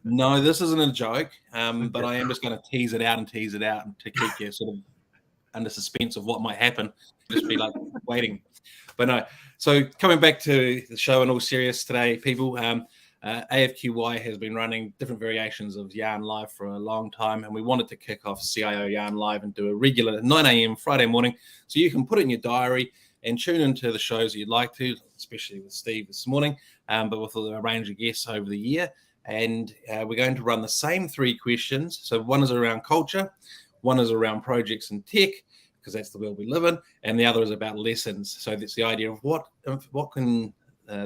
No, this isn't a joke, but I am just going to tease it out to keep you sort of under suspense of what might happen. Just be like waiting. But no, so coming back to the show in all serious today, people, AFQY has been running different variations of Yarn Live for a long time, and we wanted to kick off CIO Yarn Live and do a regular 9 a.m. Friday morning, so you can put it in your diary and tune into the shows that you'd like to, especially with Steve this morning, but with a range of guests over the year. And we're going to run the same 3 questions. So one is around culture, one is around projects and tech, because that's the world we live in, and the other is about lessons. So that's the idea of what can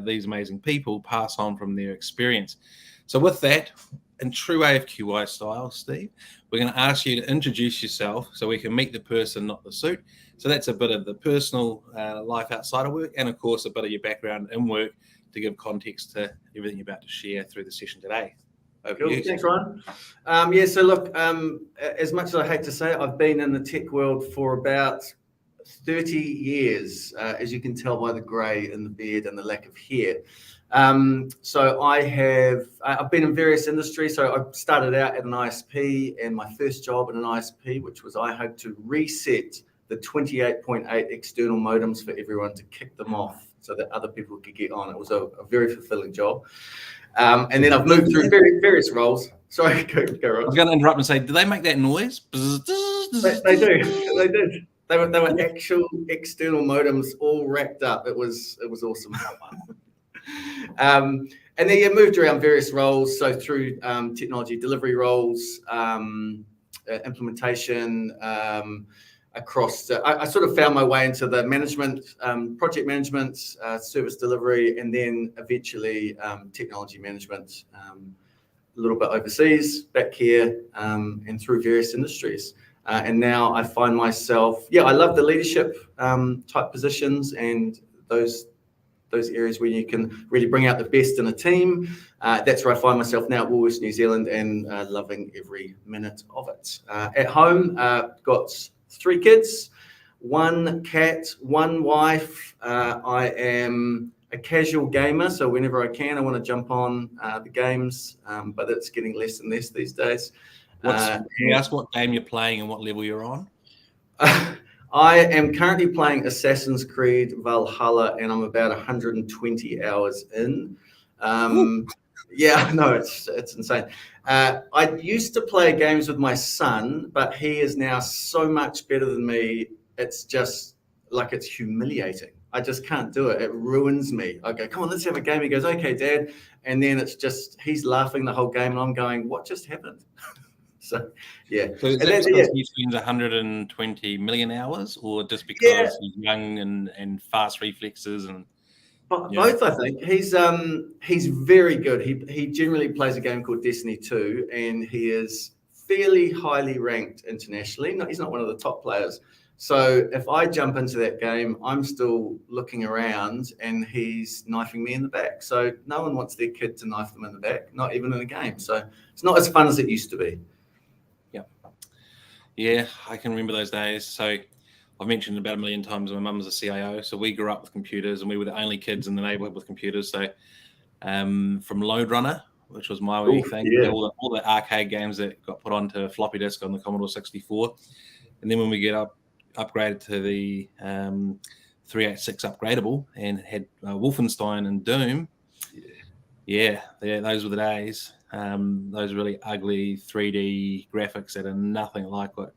these amazing people pass on from their experience. So with that, in true AFQY style, Steve, we're going to ask you to introduce yourself so we can meet the person, not the suit. So that's a bit of the personal life outside of work, and of course a bit of your background in work to give context to everything you're about to share through the session today. Cool. Thanks, Ryan. So look, as much as I hate to say it, I've been in the tech world for about 30 years, as you can tell by the grey in the beard and the lack of hair. So I've been in various industries. So I started out at an ISP, and my first job in an ISP, which was I had to reset the 28.8 external modems for everyone to kick them off so that other people could get on. It was a very fulfilling job. And then I've moved through various roles. Sorry, go Rox. I was going to interrupt and say, do they make that noise? They do. They did. They were actual external modems all wrapped up. It was awesome. And then you moved around various roles. So through technology delivery roles, implementation, across. I sort of found my way into the management, project management, service delivery, and then eventually technology management, a little bit overseas, back here, and through various industries. And now I find myself, I love the leadership type positions and those areas where you can really bring out the best in a team. That's where I find myself now at Woolworths New Zealand, and loving every minute of it. At home, got 3 kids, 1 cat, 1 wife. I am a casual gamer, so whenever I can, I want to jump on the games, but it's getting less and less these days. Can you ask what game you're playing and what level you're on? I am currently playing Assassin's Creed Valhalla, and I'm about 120 hours in. It's insane. I used to play games with my son, but he is now so much better than me. It's just like, it's humiliating. I just can't do it. It ruins me. I go, come on, let's have a game. He goes, okay, Dad. And then it's just, he's laughing the whole game, and I'm going, what just happened? So, yeah. So is that because he spends 120 million hours, or just because he's young and fast reflexes? And both, I think. He's very good. He generally plays a game called Destiny 2, and he is fairly highly ranked internationally. No, he's not one of the top players. So if I jump into that game, I'm still looking around, and he's knifing me in the back. So no one wants their kid to knife them in the back, not even in a game. So it's not as fun as it used to be. Yeah, I can remember those days. So I've mentioned about 1 million times my mum was a CIO, so we grew up with computers, and we were the only kids in the neighbourhood with computers. So from Load Runner, which was my wee thing, all the arcade games that got put onto floppy disk on the Commodore 64, and then when we get upgraded to the 386 upgradable and had Wolfenstein and Doom, those were the days. Those really ugly 3D graphics that are nothing like what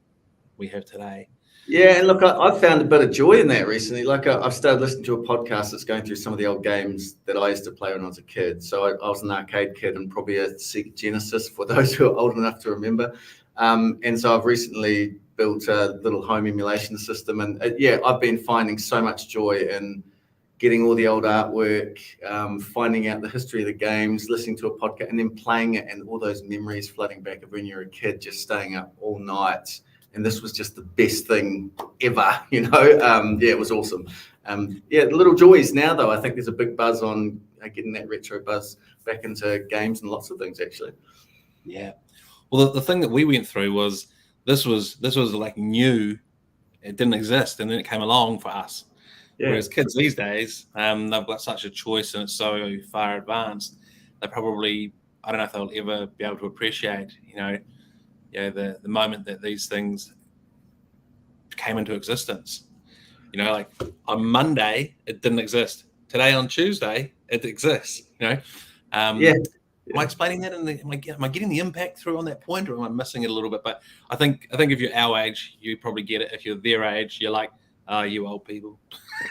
we have today. Yeah, and look, I've found a bit of joy in that recently. Like, I've started listening to a podcast that's going through some of the old games that I used to play when I was a kid. So I was an arcade kid, and probably a Sega Genesis for those who are old enough to remember. And so I've recently built a little home emulation system, and I've been finding so much joy in getting all the old artwork, finding out the history of the games, listening to a podcast, and then playing it, and all those memories flooding back of when you're a kid, just staying up all night. And this was just the best thing ever, it was awesome. The little joys now, though, I think there's a big buzz on getting that retro buzz back into games and lots of things, actually. Yeah. Well, the thing that we went through was this was like new. It didn't exist, and then it came along for us. Yeah. Whereas kids these days, they've got such a choice, and it's so far advanced. They probably I don't know if they'll ever be able to appreciate, the moment that these things came into existence. Like on Monday, it didn't exist. Today on Tuesday, it exists. Yeah. Am I explaining that? Am I getting the impact through on that point, or am I missing it a little bit? But I think if you're our age, you probably get it. If you're their age, you're like, you old people.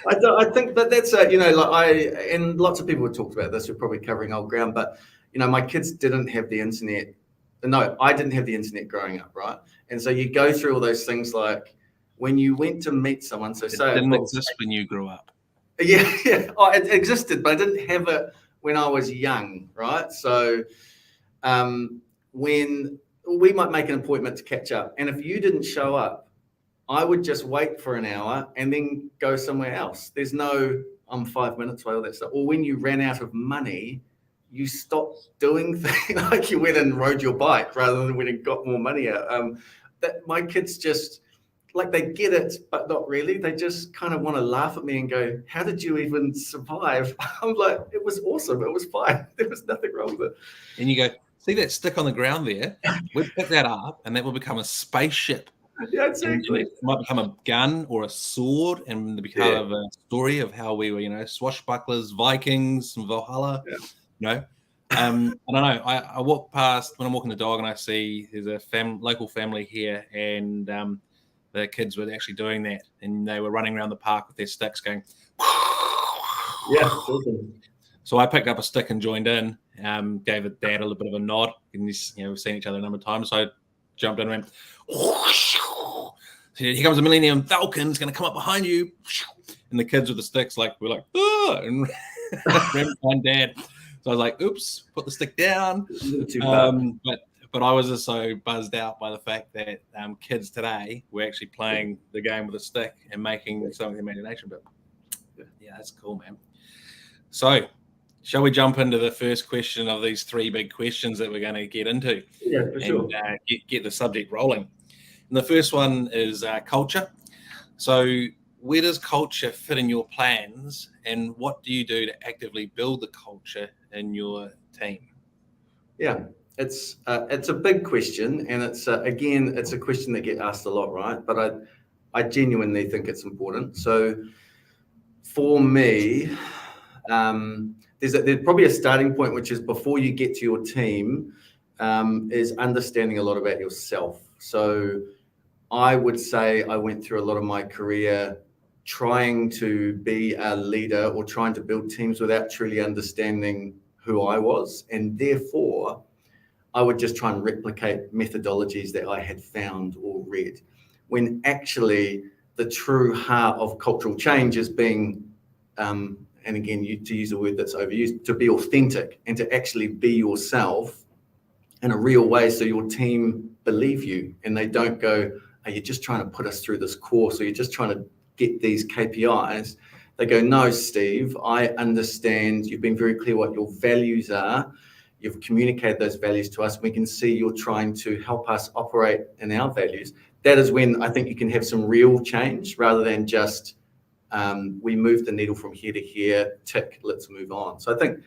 I think that that's and lots of people have talked about this. We're probably covering old ground, but my kids didn't have the internet. No, I didn't have the internet growing up, right? And so you go through all those things like when you went to meet someone. So it didn't exist when you grew up. Yeah. Oh, it existed, but I didn't have it when I was young, right? So when we might make an appointment to catch up, and if you didn't show up, I would just wait for an hour and then go somewhere else. There's no, I'm 5 minutes away, all that stuff. Or when you ran out of money, you stopped doing things, like you went and rode your bike rather than when it got more money out. That my kids just, like, they get it, but not really. They just kind of want to laugh at me and go, how did you even survive? I'm like, it was awesome. It was fine. There was nothing wrong with it. And you go, see that stick on the ground there? We'll pick that up and that will become a spaceship. Yeah, exactly. And it might become a gun or a sword, and become a story of how we were, swashbucklers, Vikings, and Valhalla. Yeah. I don't know. I walk past when I'm walking the dog, and I see there's a local family here, and the kids were actually doing that, and they were running around the park with their sticks going. Yeah. Awesome. So I picked up a stick and joined in. Gave dad a little bit of a nod, and we've seen each other a number of times. So I jumped in and went. Here comes a Millennium Falcon. It's going to come up behind you, and the kids with the sticks we're like, oh, and ran behind dad. So I was like, oops, put the stick down. But I was just so buzzed out by the fact that kids today were actually playing the game with a stick and making some of the imagination. But yeah, that's cool, man. So shall we jump into the first question of these three big questions that we're going to get into? Yeah, for sure. And get the subject rolling. And the first one is culture. So where does culture fit in your plans, and what do you do to actively build the culture in your team? Yeah, it's a big question, and it's a question that gets asked a lot, right? But I genuinely think it's important. So for me, there's probably a starting point, which is before you get to your team, is understanding a lot about yourself. So I would say I went through a lot of my career trying to be a leader or trying to build teams without truly understanding who I was. And therefore, I would just try and replicate methodologies that I had found or read, when actually the true heart of cultural change is being, and again, to use a word that's overused, to be authentic and to actually be yourself in a real way, so your team believe you and they don't go, are you just trying to put us through this course, or you're just trying to get these KPIs? They go, no, Steve, I understand. You've been very clear what your values are. You've communicated those values to us. We can see you're trying to help us operate in our values. That is when I think you can have some real change, rather than just we move the needle from here to here, tick, let's move on. So I think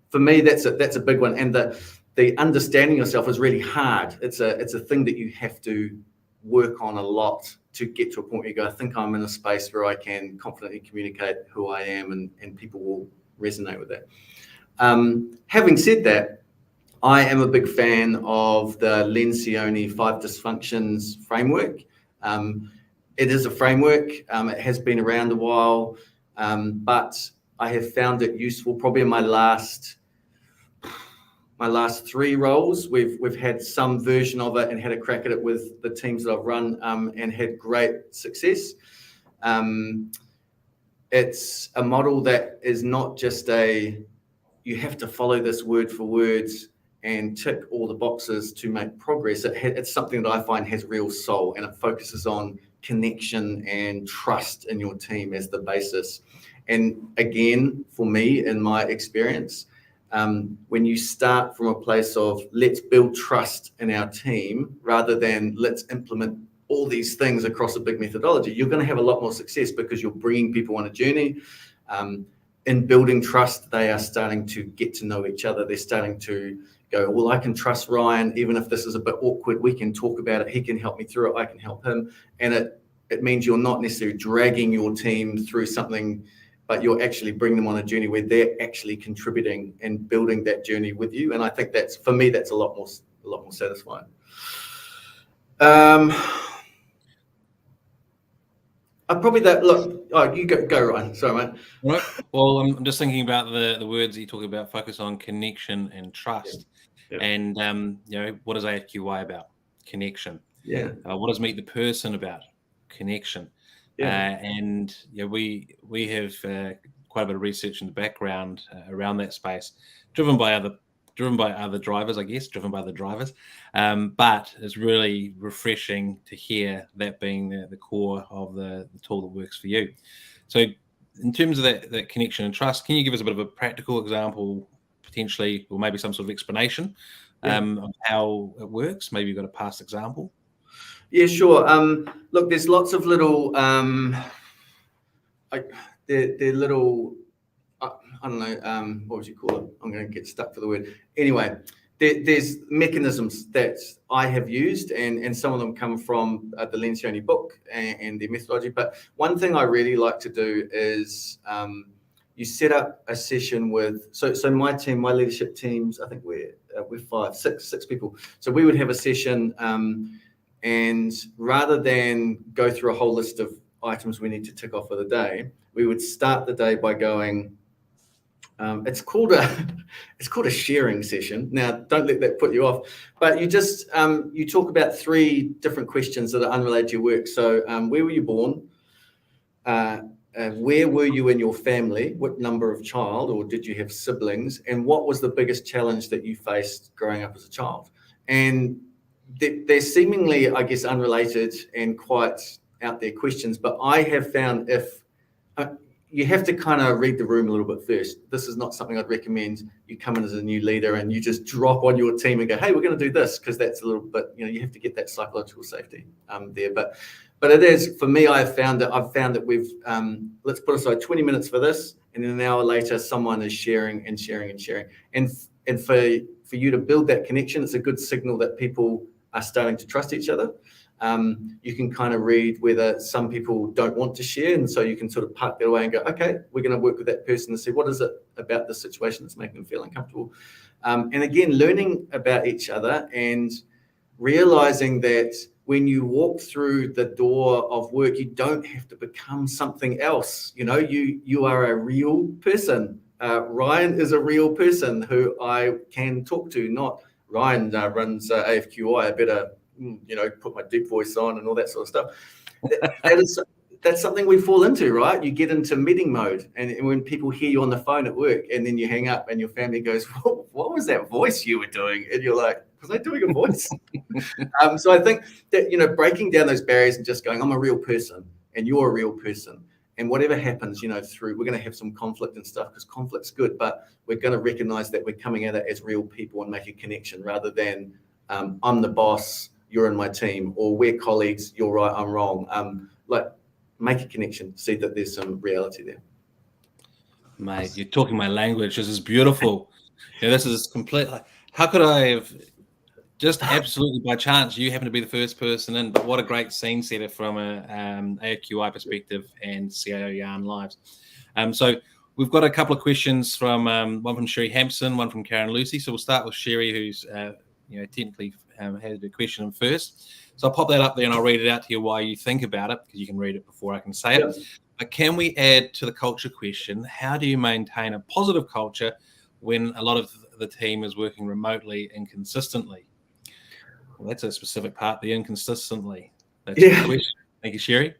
for me, that's a big one. And the understanding yourself is really hard. It's a thing that you have to work on a lot to get to a point where you go, I think I'm in a space where I can confidently communicate who I am, and people will resonate with that. Having said that, I am a big fan of the Lencioni 5 Dysfunctions framework. It is a framework. It has been around a while, but I have found it useful probably in my last 3 roles. We've had some version of it and had a crack at it with the teams that I've run, and had great success. It's a model that is not just you have to follow this word for words and tick all the boxes to make progress. It's something that I find has real soul, and it focuses on connection and trust in your team as the basis. And again, for me, in my experience, when you start from a place of let's build trust in our team rather than let's implement all these things across a big methodology, you're going to have a lot more success, because you're bringing people on a journey. In building trust, they are starting to get to know each other. They're starting to go, well, I can trust Ryan, even if this is a bit awkward, we can talk about it. He can help me through it. I can help him. And it means you're not necessarily dragging your team through something, but you're actually bringing them on a journey where they're actually contributing and building that journey with you. And I think that's, for me, that's a lot more satisfying. You go, Ryan. Sorry, mate. Right. Well, I'm just thinking about the words that you talk about, focus on connection and trust. Yeah. And, what is AFQY about? Connection. Yeah. What is Meet the Person about? Connection. Yeah. We have quite a bit of research in the background around that space, driven by other drivers, I guess, but it's really refreshing to hear that being the core of the tool that works for you. So in terms of that connection and trust, can you give us a bit of a practical example, potentially, or maybe some sort of explanation of how it works? Maybe you've got a past example. Yeah, sure. Look, there's lots of little, they're little, I don't know, what would you call it? I'm going to get stuck for the word. Anyway, there's mechanisms that I have used, and some of them come from the Lencioni book and their methodology. But one thing I really like to do is you set up a session with, so my team, my leadership teams, I think we're six people. So we would have a session, and rather than go through a whole list of items we need to tick off for the day, we would start the day by going, it's called a sharing session. Now, don't let that put you off, but you just, you talk about 3 different questions that are unrelated to your work. So where were you born? Where were you in your family? What number of child, or did you have siblings? And what was the biggest challenge that you faced growing up as a child? And they're seemingly, I guess, unrelated and quite out there questions, but I have found if you have to kind of read the room a little bit first. This is not something I'd recommend you come in as a new leader and you just drop on your team and go, hey, we're going to do this, because that's a little bit, you have to get that psychological safety there. But it is, for me, I've found that we've, let's put aside 20 minutes for this, and then an hour later, someone is sharing and sharing and sharing. And for you to build that connection, it's a good signal that people are starting to trust each other. You can kind of read whether some people don't want to share, and so you can sort of park that away and go, okay, we're going to work with that person and see what is it about the situation that's making them feel uncomfortable. And again, learning about each other and realizing that when you walk through the door of work, you don't have to become something else. You are a real person. Ryan is a real person who I can talk to, not Ryan runs AFQI. I better put my deep voice on and all that sort of stuff. That's something we fall into, right? You get into meeting mode, and when people hear you on the phone at work, and then you hang up and your family goes, what was that voice you were doing? And you're like, was I doing a voice? So I think that, breaking down those barriers and just going, I'm a real person and you're a real person. And whatever happens, we're going to have some conflict and stuff, because conflict's good, but we're going to recognize that we're coming at it as real people and make a connection, rather than I'm the boss, you're in my team, or we're colleagues, you're right, I'm wrong. Make a connection, see that there's some reality there. Mate, you're talking my language. This is beautiful. This is complete. How could I have just absolutely by chance, you happen to be the first person in, but what a great scene setter from a AQI perspective and CIO YARN lives. So we've got a couple of questions from one from Sherry Hampson, one from Karen Lucy. So we'll start with Sherry, who's technically had the question first. So I'll pop that up there and I'll read it out to you while you think about it, because you can read it before I can say it. But can we add to the culture question, how do you maintain a positive culture when a lot of the team is working remotely and consistently? Well, that's a specific part, the inconsistently. That's the question. Thank you, Sherry.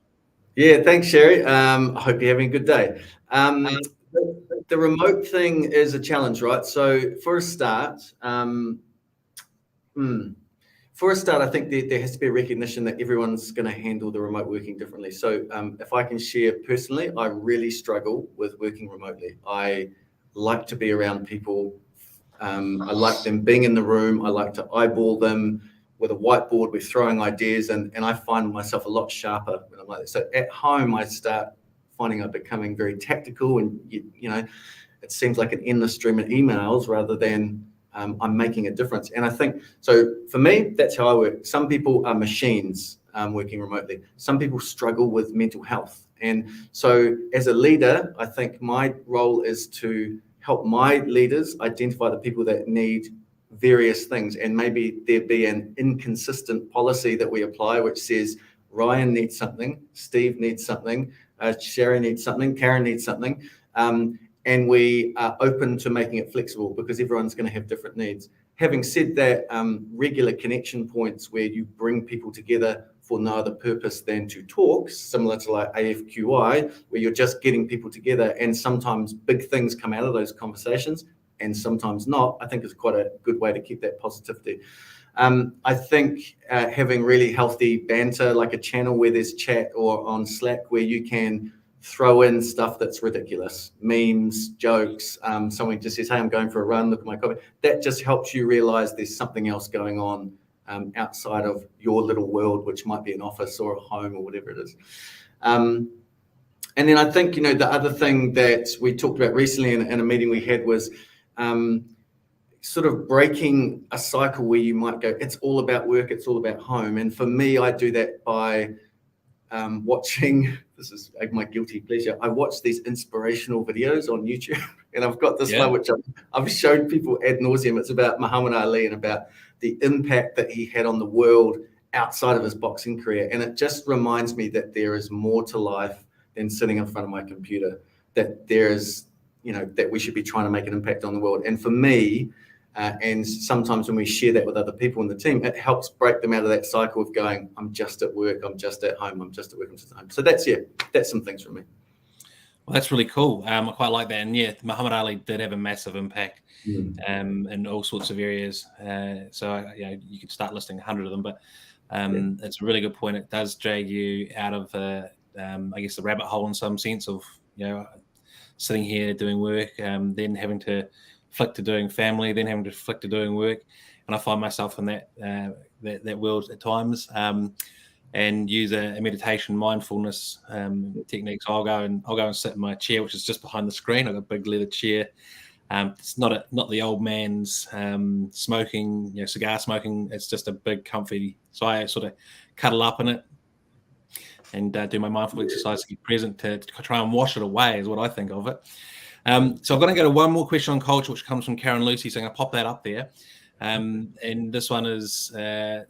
Yeah, thanks, Sherry. I hope you're having a good day. The remote thing is a challenge, right? So for a start, I think there has to be a recognition that everyone's going to handle the remote working differently. So if I can share personally, I really struggle with working remotely. I like to be around people. I like them being in the room. I like to eyeball them with a whiteboard. We're throwing ideas, and I find myself a lot sharper when I'm like that. So at home, I start finding I'm becoming very tactical, and it seems like an endless stream of emails rather than I'm making a difference. And I think, so for me, that's how I work. Some people are machines working remotely. Some people struggle with mental health. And so as a leader, I think my role is to help my leaders identify the people that need various things. And maybe there be an inconsistent policy that we apply, which says Ryan needs something, Steve needs something, Sherry needs something, Karen needs something. And we are open to making it flexible because everyone's going to have different needs. Having said that, regular connection points where you bring people together for no other purpose than to talk, similar to like AFQI, where you're just getting people together, and sometimes big things come out of those conversations and sometimes not, I think is quite a good way to keep that positivity. I think having really healthy banter, like a channel where there's chat, or on Slack where you can throw in stuff that's ridiculous, memes, jokes. Someone just says, hey, I'm going for a run, look at my coffee. That just helps you realize there's something else going on outside of your little world, which might be an office or a home or whatever it is. And then I think, the other thing that we talked about recently in a meeting we had was sort of breaking a cycle where you might go, it's all about work, it's all about home. And for me, I do that by watching, this is my guilty pleasure, I watch these inspirational videos on YouTube. And I've got this one which I've showed people ad nauseum. It's about Muhammad Ali and about the impact that he had on the world outside of his boxing career. And it just reminds me that there is more to life than sitting in front of my computer, that there is, that we should be trying to make an impact on the world. And for me, and sometimes when we share that with other people in the team, it helps break them out of that cycle of going, I'm just at work, I'm just at home, I'm just at work, I'm just at home. So that's some things from me. Well, that's really cool. I quite like that. And yeah, Muhammad Ali did have a massive impact in all sorts of areas. So you could start listing 100 of them, but it's a really good point. It does drag you out of, I guess, the rabbit hole in some sense of, sitting here doing work, then having to flick to doing family, then having to flick to doing work. And I find myself in that world at times, and use a meditation mindfulness techniques. I'll go and sit in my chair, which is just behind the screen. I've got a big leather chair. It's not the old man's smoking, cigar smoking. It's just a big comfy. So I sort of cuddle up in it and do my mindful exercise to get present, to try and wash it away is what I think of it. So I'm going to go to one more question on culture, which comes from Karen Lucy. So I'm going to pop that up there. And this one is,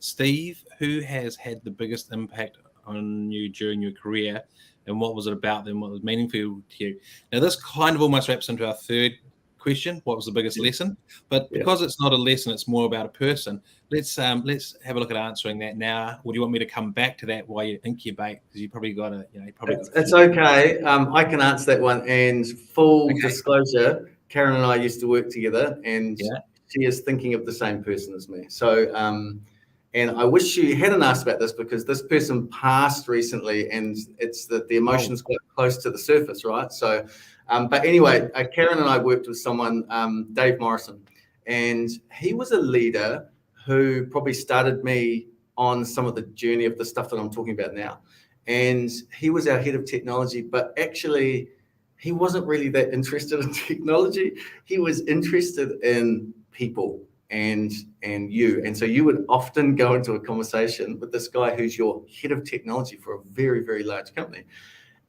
Steve, who has had the biggest impact on you during your career, and what was it about them? What was meaningful to you? Now, this kind of almost wraps into our third question. What was the biggest lesson? But because it's not a lesson, it's more about a person. Let's have a look at answering that now. Or do you want me to come back to that while you incubate? Because you probably got to, It's okay. I can answer that one. And full disclosure, Karen and I used to work together, and she is thinking of the same person as me. So, and I wish she hadn't asked about this, because this person passed recently, and it's that the emotions got close to the surface, right? So, but anyway, Karen and I worked with someone, Dave Morrison, and he was a leader who probably started me on some of the journey of the stuff that I'm talking about now. And he was our head of technology, but actually he wasn't really that interested in technology. He was interested in people and you. And so you would often go into a conversation with this guy who's your head of technology for a very, very large company.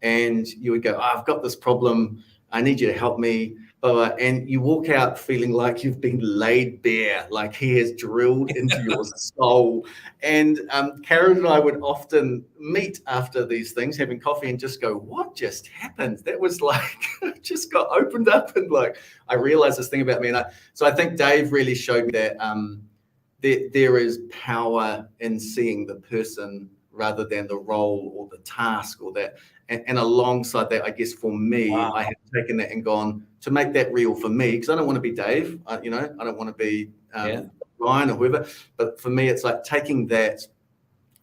And you would go, I've got this problem, I need you to help me. And you walk out feeling like you've been laid bare, like he has drilled into your soul. And Karen and I would often meet after these things, having coffee, and just go, what just happened? That was like, just got opened up, and like, I realized this thing about me. So I think Dave really showed me that there is power in seeing the person rather than the role or the task or that. And alongside that, I guess for me, I have taken that and gone to make that real for me, because I don't want to be Dave, I don't want to be Ryan or whoever. But for me, it's like taking that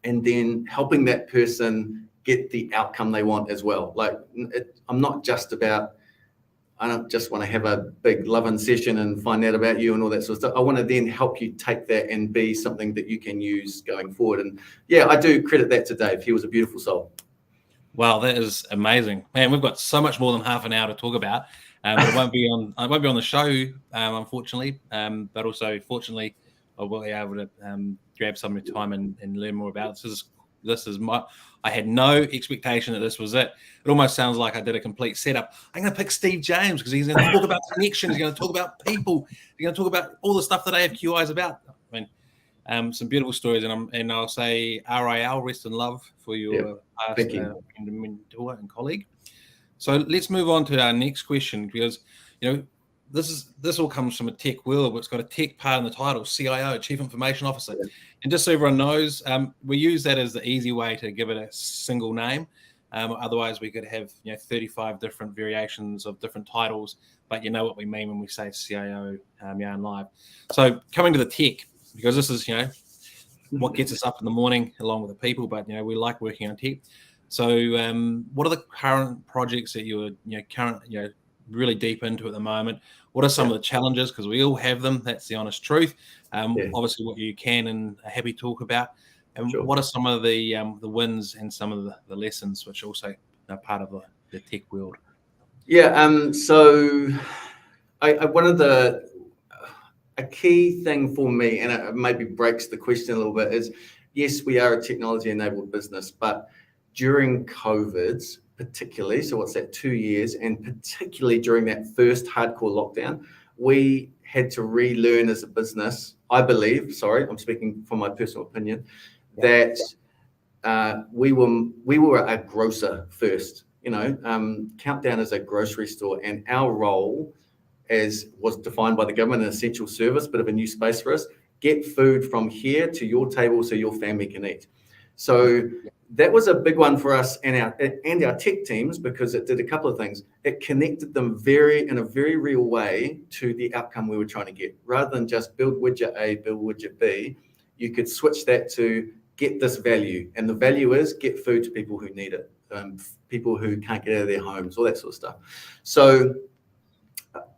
and then helping that person get the outcome they want as well. Like, I'm not just about, I don't just want to have a big loving session and find out about you and all that sort of stuff. I want to then help you take that and be something that you can use going forward. And yeah, I do credit that to Dave. He was a beautiful soul. Wow, that is amazing. Man, we've got so much more than half an hour to talk about. It won't be on. I won't be on the show, unfortunately. But also, fortunately, I will be able to grab some time and learn more about it. This is my. I had no expectation that this was it. It almost sounds like I did a complete setup. I'm going to pick Steve James because he's going to talk about connections. He's going to talk about people. He's going to talk about all the stuff that AFQI is about. I mean, some beautiful stories, and I'll say RIL, rest in love for your past friend and mentor and colleague. So let's move on to our next question, because this all comes from a tech world, but it's got a tech part in the title, CIO, Chief Information Officer. Yeah. And just so everyone knows, we use that as the easy way to give it a single name. Otherwise, we could have 35 different variations of different titles, but you know what we mean when we say CIO Yarn Live. So coming to the tech, because this is what gets us up in the morning along with the people, but we like working on tech. So what are the current projects that you're really deep into at the moment? What are some of the challenges? Because we all have them. That's the honest truth. Obviously, what you can and are happy to talk about. And what are some of the wins and some of the lessons, which also are part of the tech world? Yeah. So one of a key thing for me, and it maybe breaks the question a little bit, is yes, we are a technology-enabled business, but during COVID, particularly, so what's that, 2 years, and particularly during that first hardcore lockdown, we had to relearn as a business, I believe, sorry, I'm speaking from my personal opinion, that we were a grocer first. Countdown is a grocery store, and our role was defined by the government, an essential service, bit of a new space for us, get food from here to your table so your family can eat. So that was a big one for us and our tech teams, because it did a couple of things. It connected them in a very real way to the outcome we were trying to get. Rather than just build widget A, build widget B, you could switch that to get this value. And the value is get food to people who need it, people who can't get out of their homes, all that sort of stuff. So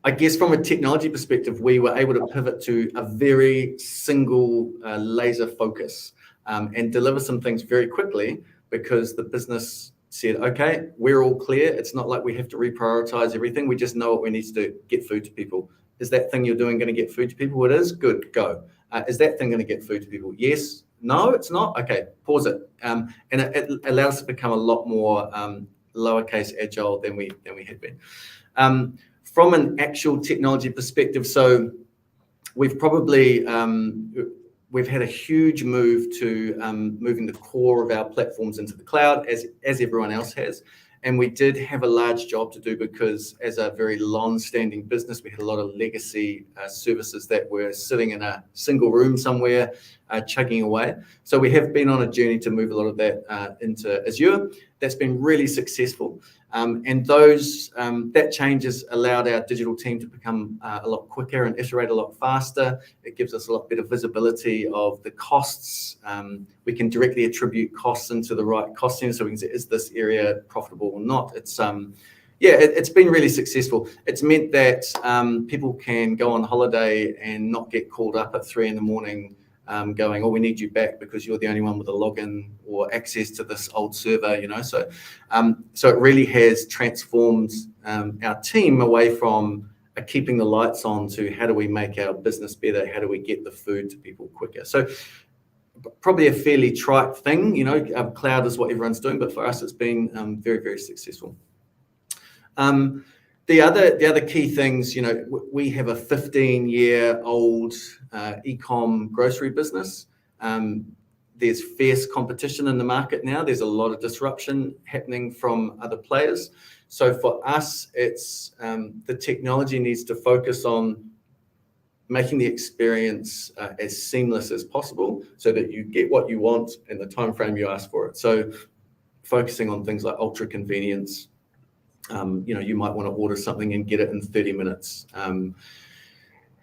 I guess from a technology perspective, we were able to pivot to a very single laser focus and deliver some things very quickly, because the business said, okay, we're all clear. It's not like we have to reprioritize everything. We just know what we need to do, get food to people. Is that thing you're doing going to get food to people? It is? Good, go. Is that thing going to get food to people? Yes. No, it's not. Okay, pause it. And it allowed us to become a lot more lowercase agile than we had been. From an actual technology perspective, so we've probably we've had a huge move to moving the core of our platforms into the cloud, as everyone else has. And we did have a large job to do, because as a very long-standing business, we had a lot of legacy services that were sitting in a single room somewhere, chugging away. So we have been on a journey to move a lot of that into Azure. That's been really successful. And that change has allowed our digital team to become a lot quicker and iterate a lot faster. It gives us a lot better visibility of the costs. We can directly attribute costs into the right cost center, so we can say, is this area profitable or not? It's been really successful. It's meant that people can go on holiday and not get called up at 3 a.m. Going, oh, we need you back because you're the only one with a login or access to this old server, So it really has transformed our team away from keeping the lights on to how do we make our business better? How do we get the food to people quicker? So probably a fairly trite thing, cloud is what everyone's doing, but for us, it's been very, very successful. The other key things, we have a 15-year-old e-com grocery business. There's fierce competition in the market now. There's a lot of disruption happening from other players. So for us, it's the technology needs to focus on making the experience as seamless as possible, so that you get what you want in the time frame you ask for it. So focusing on things like ultra convenience. You might want to order something and get it in 30 minutes.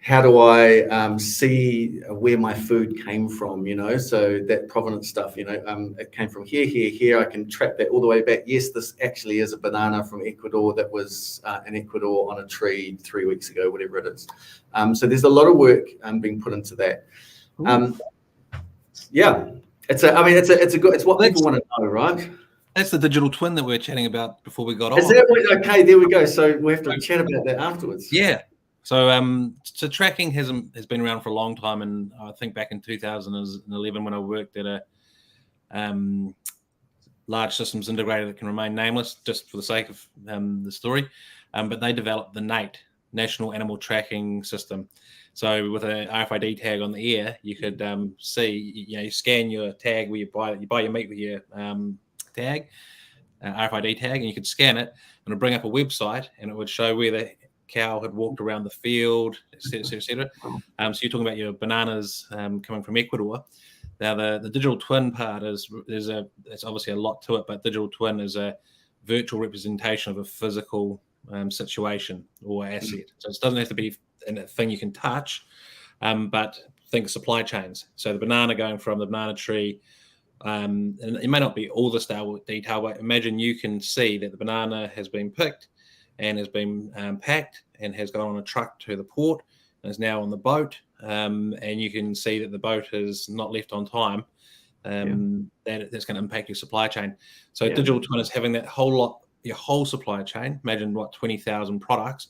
How do I see where my food came from, so that provenance stuff, it came from here. I can track that all the way back. Yes, this actually is a banana from Ecuador that was in Ecuador on a tree 3 weeks ago, whatever it is. So there's a lot of work being put into that. It's what people want to know, right? That's the digital twin that we were chatting about before we got on. Is that what, okay, there we go. So we have to chat about that afterwards. Yeah. So so tracking has been around for a long time, and I think back in 2011 when I worked at a large systems integrator that can remain nameless, just for the sake of the story, but they developed the NATE, National Animal Tracking System. So with an RFID tag on the ear, you could see, you scan your tag where you buy your meat with your tag, RFID tag, and you could scan it, and it'll bring up a website, and it would show where the cow had walked around the field, etc., etc. So you're talking about your bananas coming from Ecuador. Now the digital twin part it's obviously a lot to it, but digital twin is a virtual representation of a physical situation or asset. So it doesn't have to be a thing you can touch, but think supply chains. So the banana going from the banana tree, and it may not be all this detail, but imagine you can see that the banana has been picked and has been packed and has gone on a truck to the port and is now on the boat, and you can see that the boat is not left on time. That's going to impact your supply chain. So digital twin is having that your whole supply chain. Imagine 20,000 products,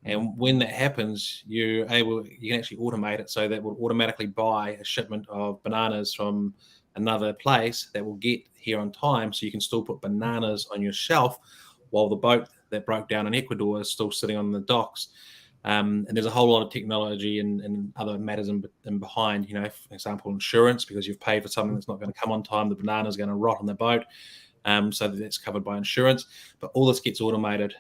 and when that happens, you can actually automate it so that will automatically buy a shipment of bananas from another place that will get here on time, so you can still put bananas on your shelf while the boat that broke down in Ecuador is still sitting on the docks. And there's a whole lot of technology and other matters in behind, for example, insurance, because you've paid for something that's not going to come on time, the banana is going to rot on the boat, so that's covered by insurance. But all this gets automated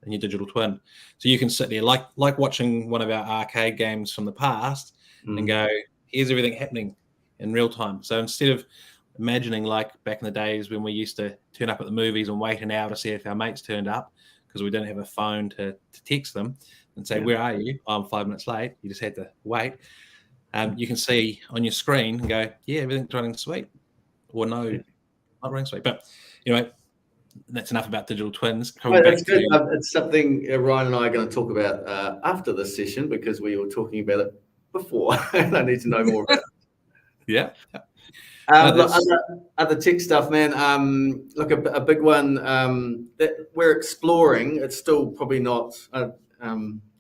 in your digital twin. So you can sit there like watching one of our arcade games from the past and go, here's everything happening in real time. So instead of imagining like back in the days when we used to turn up at the movies and wait an hour to see if our mates turned up because we didn't have a phone to text them and say, where are you? I'm 5 minutes late. You just had to wait. You can see on your screen and go, yeah, everything's running sweet. Or no, not running sweet. But anyway, that's enough about digital twins. That's good. It's something Ryan and I are going to talk about after this session, because we were talking about it before and I need to know more about it. Yeah. Other tech stuff, man. Look, a big one that we're exploring. It's still probably not.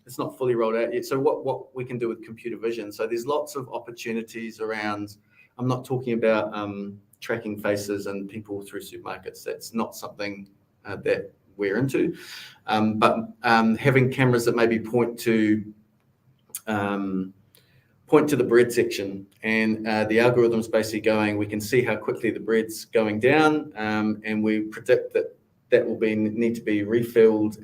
It's not fully rolled out yet. So what we can do with computer vision. So there's lots of opportunities around. I'm not talking about tracking faces and people through supermarkets. That's not something that we're into. But having cameras that maybe point to the bread section, and the algorithm's basically going, we can see how quickly the bread's going down, and we predict that will need to be refilled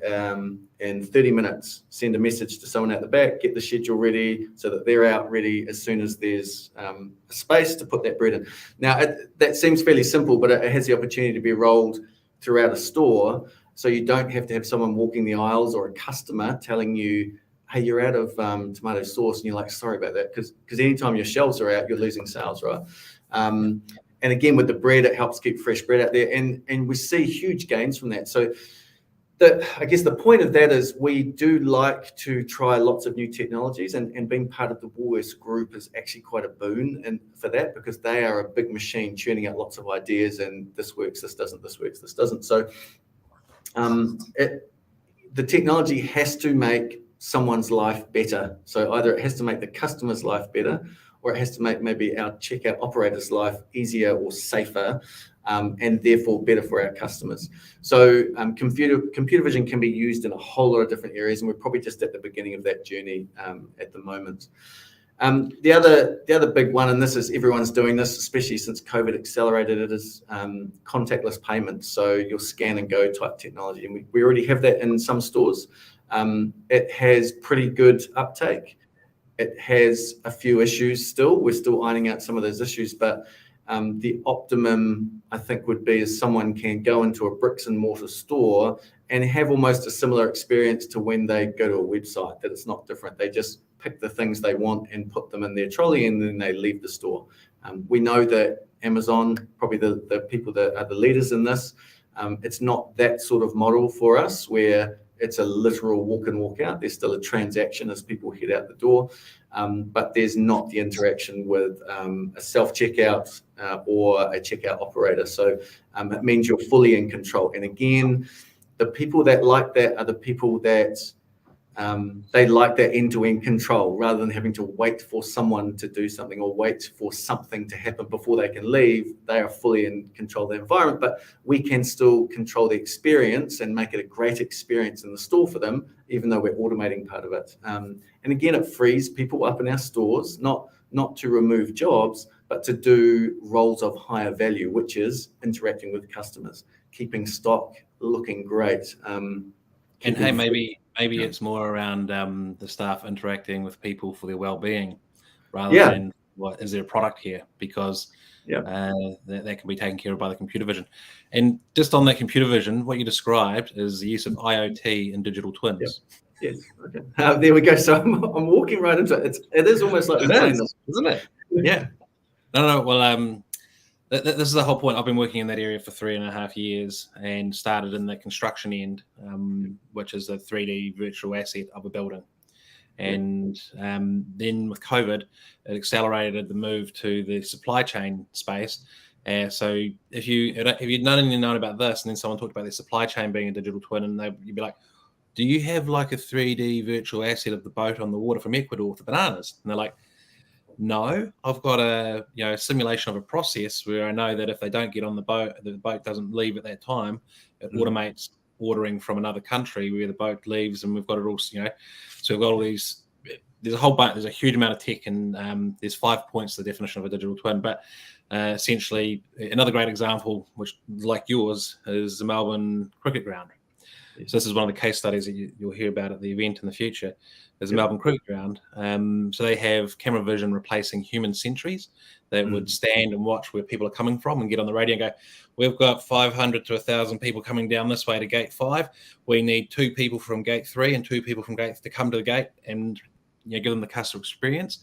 in 30 minutes. Send a message to someone at the back, get the schedule ready so that they're out ready as soon as there's a space to put that bread in. Now, that seems fairly simple, but it has the opportunity to be rolled throughout a store, so you don't have to have someone walking the aisles or a customer telling you, hey, you're out of tomato sauce, and you're like, sorry about that, because anytime your shelves are out, you're losing sales, right? And again, with the bread, it helps keep fresh bread out there, and we see huge gains from that. So I guess the point of that is we do like to try lots of new technologies, and being part of the Woolworths group is actually quite a boon and for that, because they are a big machine churning out lots of ideas, and this works, this doesn't, this works, this doesn't. So the technology has to make someone's life better. So either it has to make the customer's life better, or it has to make maybe our checkout operator's life easier or safer, and therefore better for our customers. So computer vision can be used in a whole lot of different areas, and we're probably just at the beginning of that journey at the moment. The other big one, and this is everyone's doing this, especially since COVID accelerated it, is contactless payments. So your scan and go type technology, and we already have that in some stores. It has pretty good uptake. It has a few issues still. We're still ironing out some of those issues, but the optimum, I think, would be is someone can go into a bricks and mortar store and have almost a similar experience to when they go to a website, that it's not different. They just pick the things they want and put them in their trolley, and then they leave the store. We know that Amazon, probably the people that are the leaders in this, it's not that sort of model for us, where it's a literal walk in, walk out. There's still a transaction as people head out the door, but there's not the interaction with a self-checkout or a checkout operator. So it means you're fully in control. And again, the people that like that are the people that they like that end-to-end control rather than having to wait for someone to do something or wait for something to happen before they can leave. They are fully in control of the environment, but we can still control the experience and make it a great experience in the store for them, even though we're automating part of it. And again, it frees people up in our stores, not to remove jobs, but to do roles of higher value, which is interacting with customers, keeping stock looking great. And hey, maybe it's more around the staff interacting with people for their well-being rather than what is there a product here, because that can be taken care of by the computer vision. And just on that computer vision, what you described is the use of IoT and digital twins. Yes. Okay. There we go. So I'm walking right into it. It is almost like isn't it? Yeah. No. Well, this is the whole point. I've been working in that area for 3.5 years and started in the construction end, which is a 3D virtual asset of a building. And then with COVID, it accelerated the move to the supply chain space. So if you'd known about this, and then someone talked about their supply chain being a digital twin, and you'd be like, do you have like a 3D virtual asset of the boat on the water from Ecuador for bananas? And they're like, no, I've got a simulation of a process where I know that if they don't get on the boat doesn't leave at that time. It automates ordering from another country where the boat leaves, and we've got it all. So we've got all these. There's a huge amount of tech, and there's 5 points to the definition of a digital twin. But essentially, another great example, which like yours, is the Melbourne cricket ground. So this is one of the case studies that you'll hear about at the event in the future. There's a Melbourne cricket ground. So they have camera vision replacing human sentries that would stand and watch where people are coming from and get on the radio and go, we've got 500 to 1,000 people coming down this way to gate 5. We need 2 people from gate 3 and 2 people from gate to come to the gate and give them the customer experience.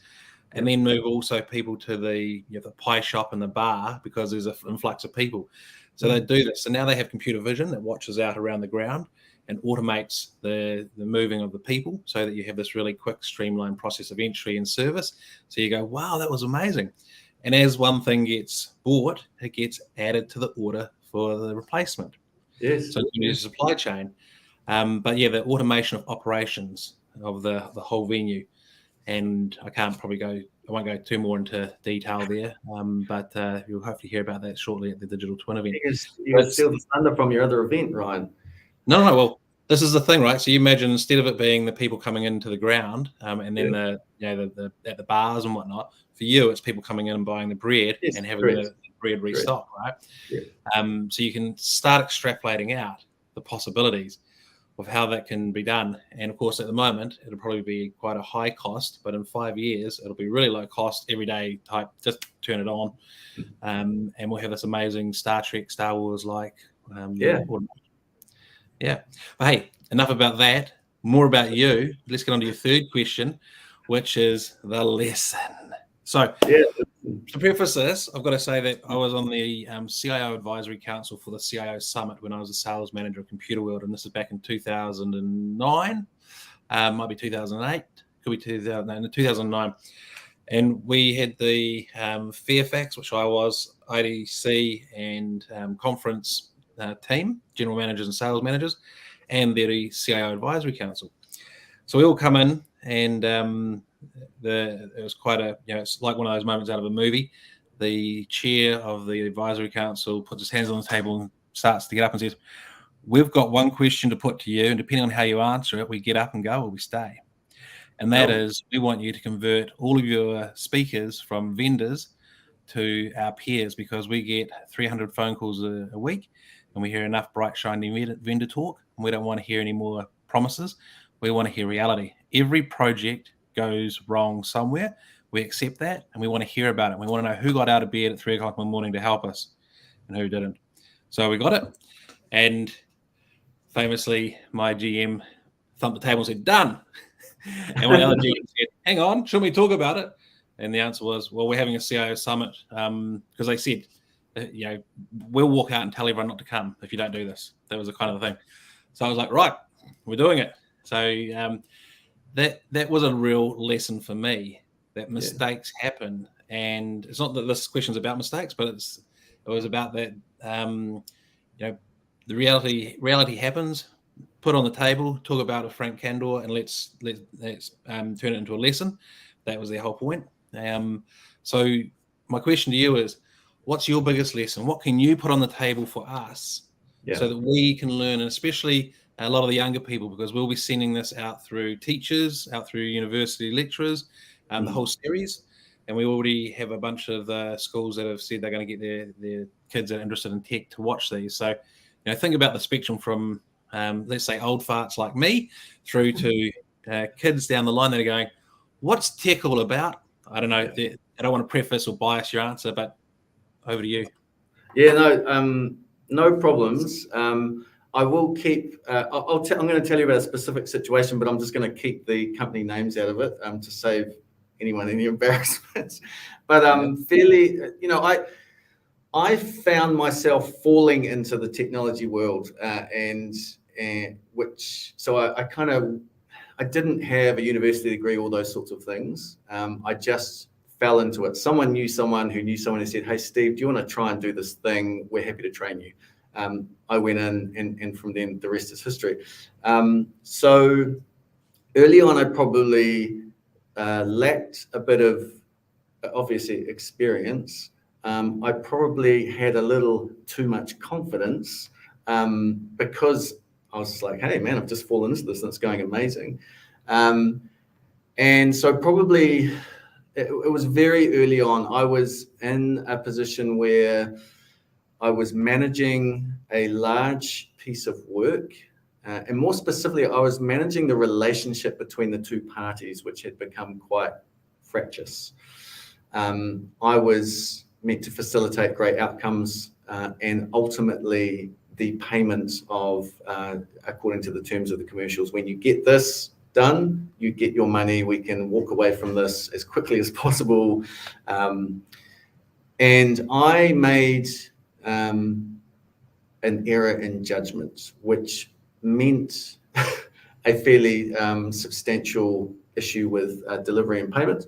And then move also people to the pie shop and the bar because there's an influx of people. So they do this. So now they have computer vision that watches out around the ground and automates the moving of the people so that you have this really quick, streamlined process of entry and service. So you go, wow, that was amazing. And as one thing gets bought, it gets added to the order for the replacement. Yes. So you use supply chain. But yeah, the automation of operations of the whole venue. And I won't go too more into detail there, but you'll hopefully hear about that shortly at the Digital Twin event. You can steal the thunder from your other event, Ryan. No. Well, this is the thing, right? So you imagine instead of it being the people coming into the ground, and then the at the bars and whatnot, for you it's people coming in and buying the bread and having the bread restocked, right? Yeah. So you can start extrapolating out the possibilities of how that can be done. And of course, at the moment, it'll probably be quite a high cost, but in 5 years, it'll be really low cost, everyday type, just turn it on. And we'll have this amazing Star Trek, Star Wars like. Yeah. But hey, enough about that. More about you. Let's get on to your third question, which is the lesson. So to preface this, I've got to say that I was on the CIO Advisory Council for the CIO Summit when I was a sales manager at Computer World, and this is back in 2009. Might be 2008. Could be 2009. And we had the Fairfax, which I was, IDC and conference team, general managers and sales managers, and the CIO Advisory Council. So we all come in, and it was quite it's like one of those moments out of a movie. The chair of the advisory council puts his hands on the table and starts to get up and says, we've got one question to put to you, and depending on how you answer it, we get up and go or we stay. And that is, we want you to convert all of your speakers from vendors to our peers, because we get 300 phone calls a week, and we hear enough bright, shiny vendor talk, and we don't want to hear any more promises. We want to hear reality. Every project goes wrong somewhere. We accept that, and we want to hear about it. We want to know who got out of bed at 3 o'clock in the morning to help us and who didn't. So we got it. And famously, my GM thumped the table and said, done. And my other GM said, hang on, shouldn't we talk about it? And the answer was, well, we're having a CIO summit because they said, we'll walk out and tell everyone not to come if you don't do this. That was the kind of thing. So I was like, right, we're doing it. So that was a real lesson for me, that mistakes happen. And it's not that this question's about mistakes, but it was about that, the reality happens, put on the table, talk about a frank candor, and let's turn it into a lesson. That was their whole point. So my question to you is, what's your biggest lesson? What can you put on the table for us so that we can learn, and especially a lot of the younger people, because we'll be sending this out through teachers, out through university lecturers, the whole series. And we already have a bunch of schools that have said they're going to get their kids that are interested in tech to watch these. So, think about the spectrum from, let's say, old farts like me through to kids down the line that are going, what's tech all about? I don't know. I don't want to preface or bias your answer, but over to you. Yeah, no problems. I will keep. I'm going to tell you about a specific situation, but I'm just going to keep the company names out of it to save anyone any embarrassments. But fairly, I found myself falling into the technology world, and so I didn't have a university degree, all those sorts of things. I just fell into it. Someone knew someone who knew someone who said, "Hey, Steve, do you want to try and do this thing? We're happy to train you." I went in, and from then the rest is history. So early on, I probably lacked a bit of, obviously, experience. I probably had a little too much confidence because I was like, hey, man, I've just fallen into this and it's going amazing. And so probably it was very early on. I was in a position where I was managing a large piece of work. And more specifically, I was managing the relationship between the two parties, which had become quite fractious. I was meant to facilitate great outcomes and ultimately the payment of, according to the terms of the commercials, when you get this done, you get your money, we can walk away from this as quickly as possible. And I made an error in judgment, which meant a fairly substantial issue with delivery and payment.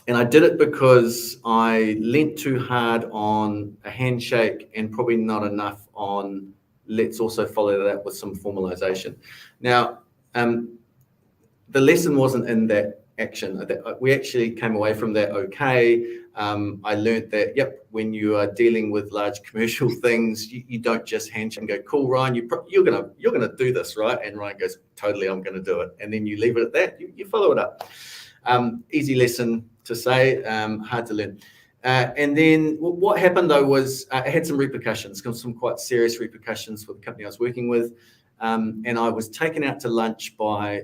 And I did it because I leant too hard on a handshake and probably not enough on let's also follow that with some formalization. Now, the lesson wasn't in that action. We actually came away from that okay. I learned that, when you are dealing with large commercial things, you don't just handshake and go, cool, Ryan, you're gonna do this, right? And Ryan goes, totally, I'm gonna do it. And then you leave it at that, you follow it up. Easy lesson to say, hard to learn. And then what happened though was it had some repercussions, some quite serious repercussions for the company I was working with. And I was taken out to lunch by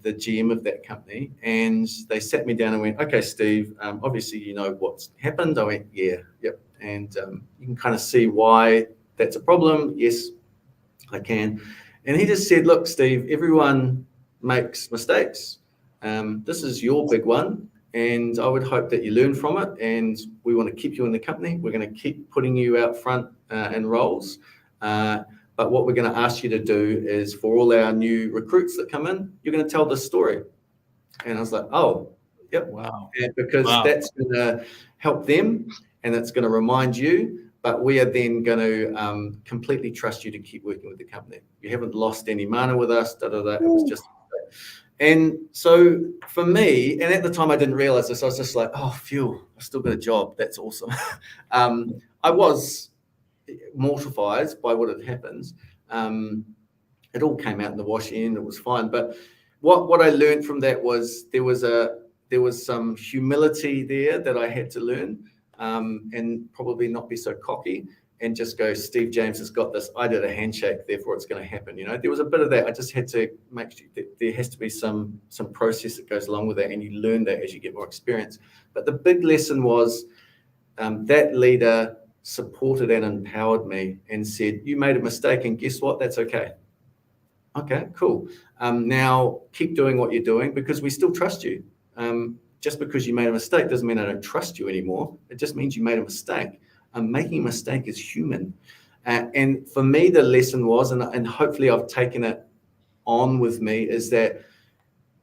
the GM of that company, and they sat me down and went, okay, Steve, obviously you know what's happened. I went, yep. And you can kind of see why that's a problem. Yes, I can. And he just said, look, Steve, everyone makes mistakes. This is your big one, and I would hope that you learn from it, and we want to keep you in the company. We're going to keep putting you out front in roles. But what we're going to ask you to do is for all our new recruits that come in, you're going to tell this story. And I was like, oh, yep. Wow. And because that's going to help them and it's going to remind you, but we are then going to completely trust you to keep working with the company. You haven't lost any mana with us, It was just... And so for me, and at the time I didn't realize this, I was just like, oh, phew, I still got a job. That's awesome. I was mortified by what had happened. It all came out in the wash end. It was fine. But what I learned from that was there was some humility there that I had to learn, and probably not be so cocky and just go, Steve James has got this. I did a handshake, therefore it's going to happen. There was a bit of that. I just had to make sure that there has to be some process that goes along with that, and you learn that as you get more experience. But the big lesson was that leader supported and empowered me and said, you made a mistake, and guess what? That's okay. Okay, cool. Now keep doing what you're doing because we still trust you. Just because you made a mistake doesn't mean I don't trust you anymore. It just means you made a mistake. Making a mistake is human. And for me, the lesson was, and hopefully I've taken it on with me, is that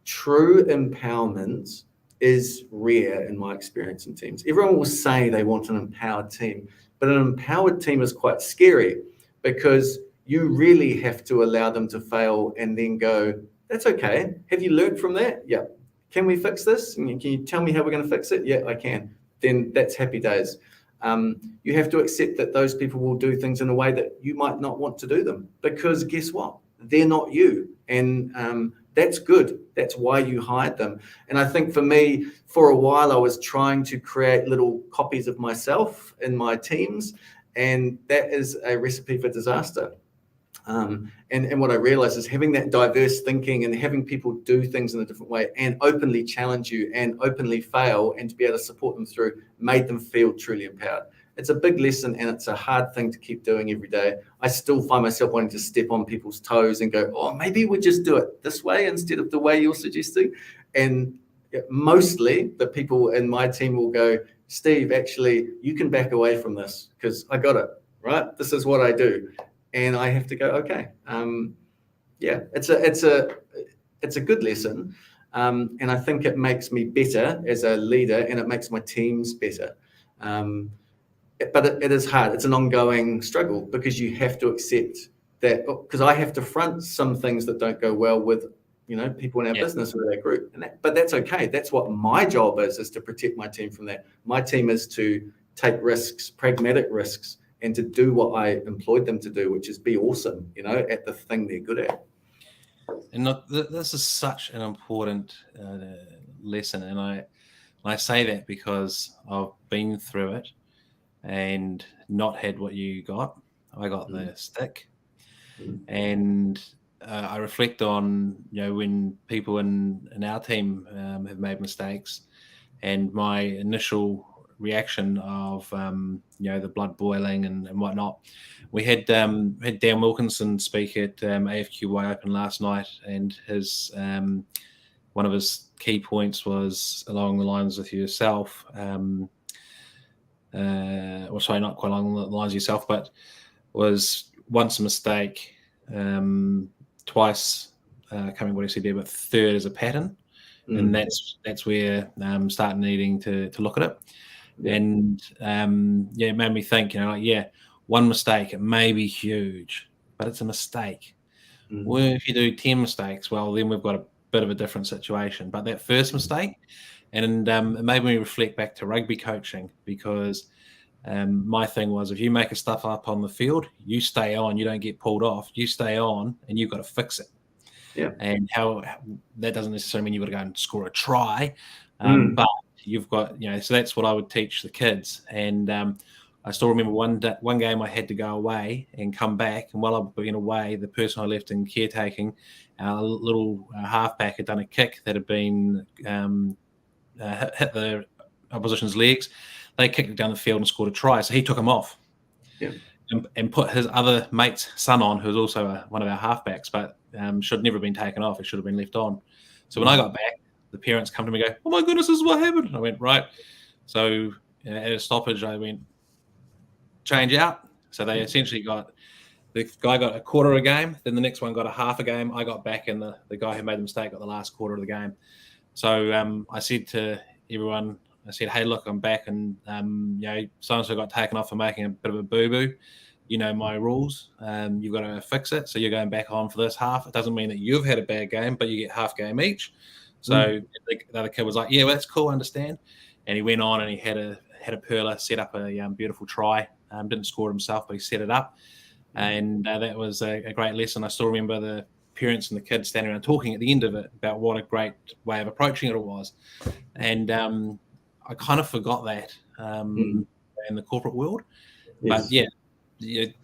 true empowerment is rare in my experience in teams. Everyone will say they want an empowered team, but an empowered team is quite scary because you really have to allow them to fail and then go, that's okay. Have you learned from that? Yeah. Can we fix this? Can you tell me how we're going to fix it? Yeah, I can. Then that's happy days. You have to accept that those people will do things in a way that you might not want to do them, because guess what? They're not you. And that's good. That's why you hired them. And I think for me, for a while, I was trying to create little copies of myself in my teams, and that is a recipe for disaster. And what I realized is having that diverse thinking and having people do things in a different way and openly challenge you and openly fail and to be able to support them through made them feel truly empowered. It's a big lesson, and it's a hard thing to keep doing every day. I still find myself wanting to step on people's toes and go, oh, maybe we just do it this way instead of the way you're suggesting. And mostly the people in my team will go, Steve, actually, you can back away from this because I got it, right? This is what I do. And I have to go, okay, yeah, it's a good lesson. And I think it makes me better as a leader, and it makes my teams better. But it is hard. It's an ongoing struggle because you have to accept that, because I have to front some things that don't go well with, people in our business or our group. But that's okay. That's what my job is to protect my team from that. My team is to take risks, pragmatic risks, and to do what I employed them to do, which is be awesome, at the thing they're good at. And this is such an important lesson. And I say that because I've been through it and not had what you got. I got the stick. And I reflect on, when people in our team have made mistakes, and my initial reaction of the blood boiling and whatnot. We had Dan Wilkinson speak at AFQY Open last night, and his one of his key points was along the lines with yourself. Sorry, not quite along the lines of yourself, but was once a mistake, twice coming what he said there, but third is a pattern. And that's where start needing to look at it. Yeah. And it made me think, one mistake, it may be huge, but it's a mistake. Well, if you do 10 mistakes, well, then we've got a bit of a different situation. But that first mistake, and it made me reflect back to rugby coaching, because my thing was, if you make a stuff up on the field, you stay on, you don't get pulled off, you stay on, and you've got to fix it. Yeah. And how that doesn't necessarily mean you've got to go and score a try, but you've got, so that's what I would teach the kids. And I still remember one game I had to go away and come back, and while I've been away, the person I left in caretaking, a little halfback, had done a kick that had been hit the opposition's legs. They kicked it down the field and scored a try, so he took him off. Yeah. And put his other mate's son on, who was also one of our halfbacks, but should never have been taken off. It should have been left on. So when I got back, the parents come to me and go, oh my goodness, this is what happened. And I went, right. So at a stoppage, I went, change out. So they essentially the guy got a quarter of a game, then the next one got a half a game. I got back, and the guy who made the mistake got the last quarter of the game. So I said to everyone, I said, hey, look, I'm back, and so-and-so got taken off for making a bit of a boo-boo. My rules. You've got to fix it. So you're going back on for this half. It doesn't mean that you've had a bad game, but you get half game each. So the other kid was like, yeah, well, that's cool, I understand. And he went on and he had a perler, set up a beautiful try. Didn't score it himself, but he set it up. And that was a great lesson. I still remember the parents and the kids standing around talking at the end of it about what a great way of approaching it was. And I kind of forgot that in the corporate world. Yes. But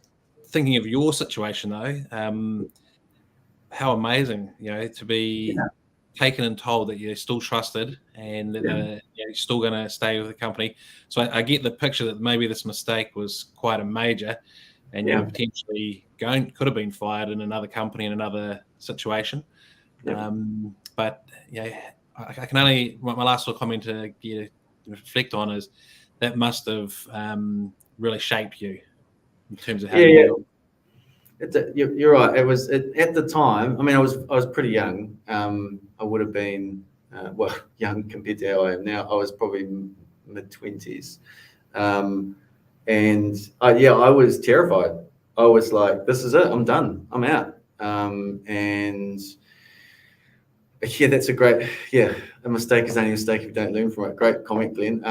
thinking of your situation though, how amazing, to be taken and told that you're still trusted and that you're still going to stay with the company. So I get the picture that maybe this mistake was quite a major, and you potentially could have been fired in another company in another situation. But I can only, my last little comment to reflect on is that must have really shaped you, in terms of how you You're right. It was at the time. I mean, I was pretty young. I would have been young compared to how I am now. I was probably mid-20s, and I was terrified. I was like, "This is it. I'm done. I'm out." And that's a mistake is only a mistake if you don't learn from it. Great comment, Glenn.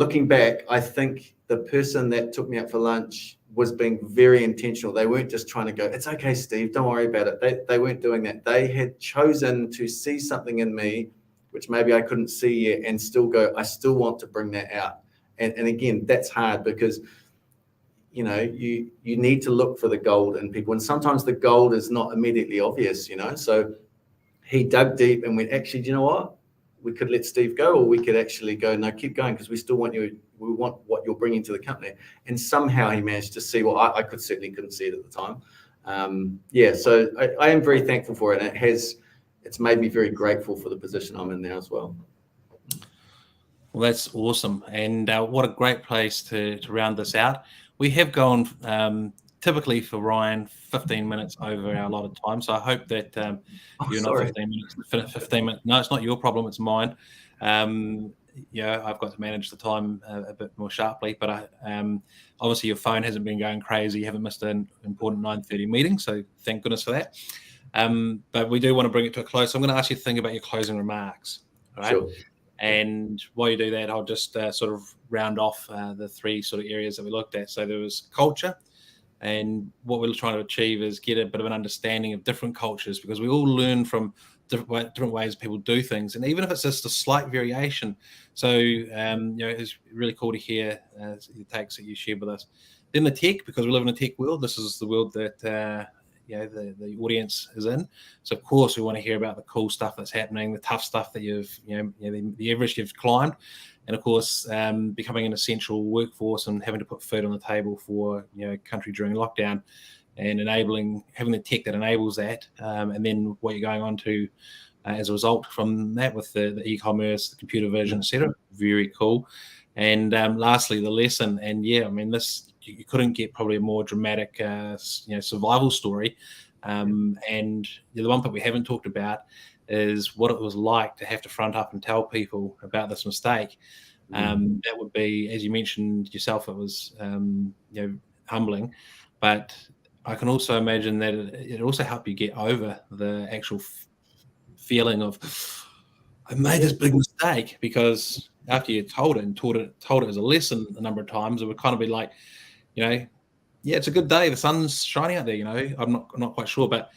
Looking back, I think the person that took me out for lunch was being very intentional. They weren't just trying to go, "It's okay, Steve, don't worry about it." They weren't doing that. They had chosen to see something in me, which maybe I couldn't see yet, and still go, "I still want to bring that out." And again, that's hard because, you need to look for the gold in people. And sometimes the gold is not immediately obvious, So he dug deep and went, "Actually, do you know what? We could let Steve go, or we could actually go, no, keep going, because we still want you. We want what you're bringing to the company." And somehow he managed to see what I certainly couldn't see it at the time. So I am very thankful for it, and it's made me very grateful for the position I'm in now as well. Well, that's awesome, and what a great place to round this out. We have gone typically for Ryan 15 minutes over our allotted time, so I hope that you're not 15 minutes. 15 minutes. No, it's not your problem; it's mine. I've got to manage the time a bit more sharply, but obviously your phone hasn't been going crazy. You haven't missed an important 9:30 meeting, so thank goodness for that. But we do want to bring it to a close. So I'm going to ask you to think about your closing remarks. All right. Sure. And while you do that, I'll just sort of round off the three sort of areas that we looked at. So there was culture, and what we're trying to achieve is get a bit of an understanding of different cultures, because we all learn from different ways people do things, and even if it's just a slight variation. So it's really cool to hear the takes that you shared with us. Then the tech, because we live in a tech world. This is the world that the audience is in. So of course we want to hear about the cool stuff that's happening, the tough stuff that the Everest you've climbed, and of course becoming an essential workforce and having to put food on the table for country during lockdown, and having the tech that enables that, and then what you're going on to as a result from that with the e-commerce, the computer vision, etc. Very cool. And lastly, the lesson. And this, you couldn't get probably a more dramatic survival story. And the one that we haven't talked about is what it was like to have to front up and tell people about this mistake. That would be, as you mentioned yourself, it was humbling, but I can also imagine that it also helped you get over the actual feeling of, I made this big mistake, because after you told it and told it as a lesson a number of times, it would kind of be like, it's a good day, the sun's shining out there. I'm not quite sure, but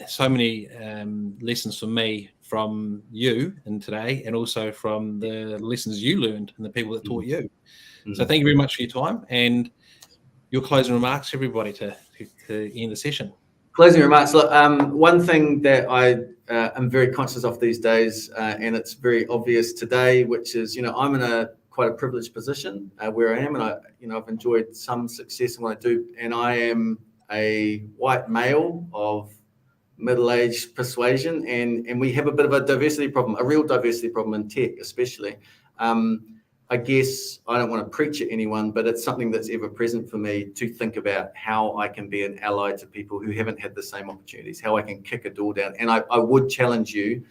so many lessons for me from you and today, and also from the lessons you learned and the people that taught you. So thank you very much for your time, and your closing remarks, everybody, to end the session. Closing remarks. Look, one thing that I am very conscious of these days, and it's very obvious today, which is, I'm in quite a privileged position where I am, and I've enjoyed some success in what I do, and I am a white male of middle-aged persuasion, and we have a bit of a diversity problem, a real diversity problem in tech, especially. I guess I don't want to preach at anyone, but it's something that's ever present for me to think about how I can be an ally to people who haven't had the same opportunities, how I can kick a door down. And I would challenge you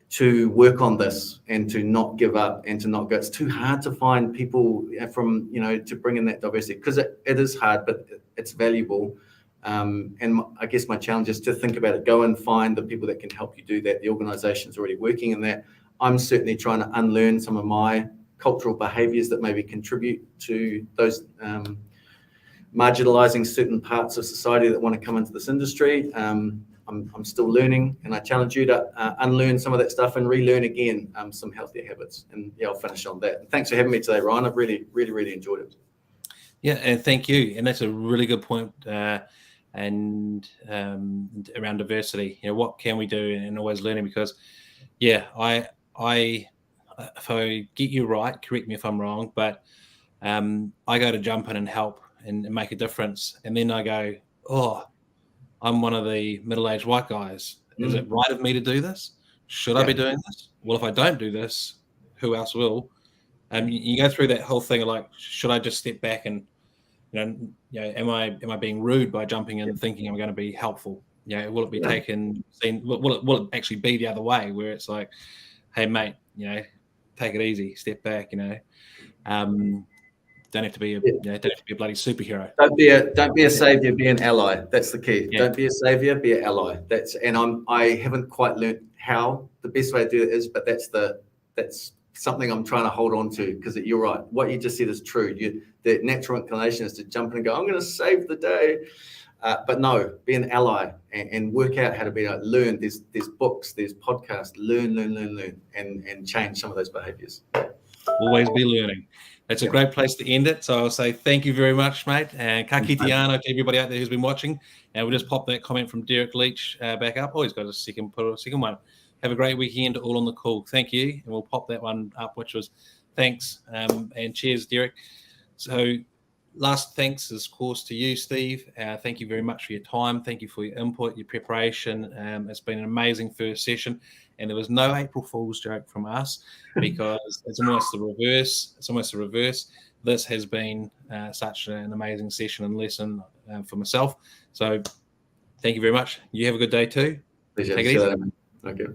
to work on this and to not give up and to not go. It's too hard to find people to bring in that diversity, because it is hard, but it's valuable. And I guess my challenge is to think about it, go and find the people that can help you do that. The organization's already working in that. I'm certainly trying to unlearn some of my cultural behaviors that maybe contribute to those marginalizing certain parts of society that want to come into this industry. I'm still learning, and I challenge you to unlearn some of that stuff and relearn again some healthier habits. And I'll finish on that. Thanks for having me today, Ryan. I've really, really, really enjoyed it. Yeah, and thank you. And that's a really good point. And around diversity, what can we do, and always learning, because if I get you right, correct me if I'm wrong, but I go to jump in and help and make a difference, and then I go, oh, I'm one of the middle-aged white guys. Is it right of me to do this? Should I be doing this? Well, if I don't do this, who else will? You go through that whole thing of like, should I just step back and, am I being rude by jumping in and thinking I'm going to be helpful? Will it be taken? Will it actually be the other way where it's like, hey mate, take it easy, step back, don't have to be a don't have to be a bloody superhero. Don't be a savior, be an ally. That's the key. Yeah. Don't be a savior, be an ally. I haven't quite learned how the best way to do it is, but that's something I'm trying to hold on to, because you're right. What you just said is true. The natural inclination is to jump in and go, I'm going to save the day. But no, be an ally and work out how to be learn. There's books, there's podcasts, learn, and change some of those behaviors. Always be learning. That's a great place to end it. So I'll say thank you very much, mate. And ka kite ana to everybody out there who's been watching. And we'll just pop that comment from Derek Leach back up. Oh, he's got put a second one. Have a great weekend, all on the call. Thank you. And we'll pop that one up, which was thanks. And cheers, Derek. So last thanks is, of course, to you, Steve. Thank you very much for your time. Thank you for your input, your preparation. It's been an amazing first session. And there was no April Fool's joke from us, because it's almost the reverse. This has been such an amazing session and lesson for myself. So thank you very much. You have a good day too. Pleasure. Take it easy. Okay.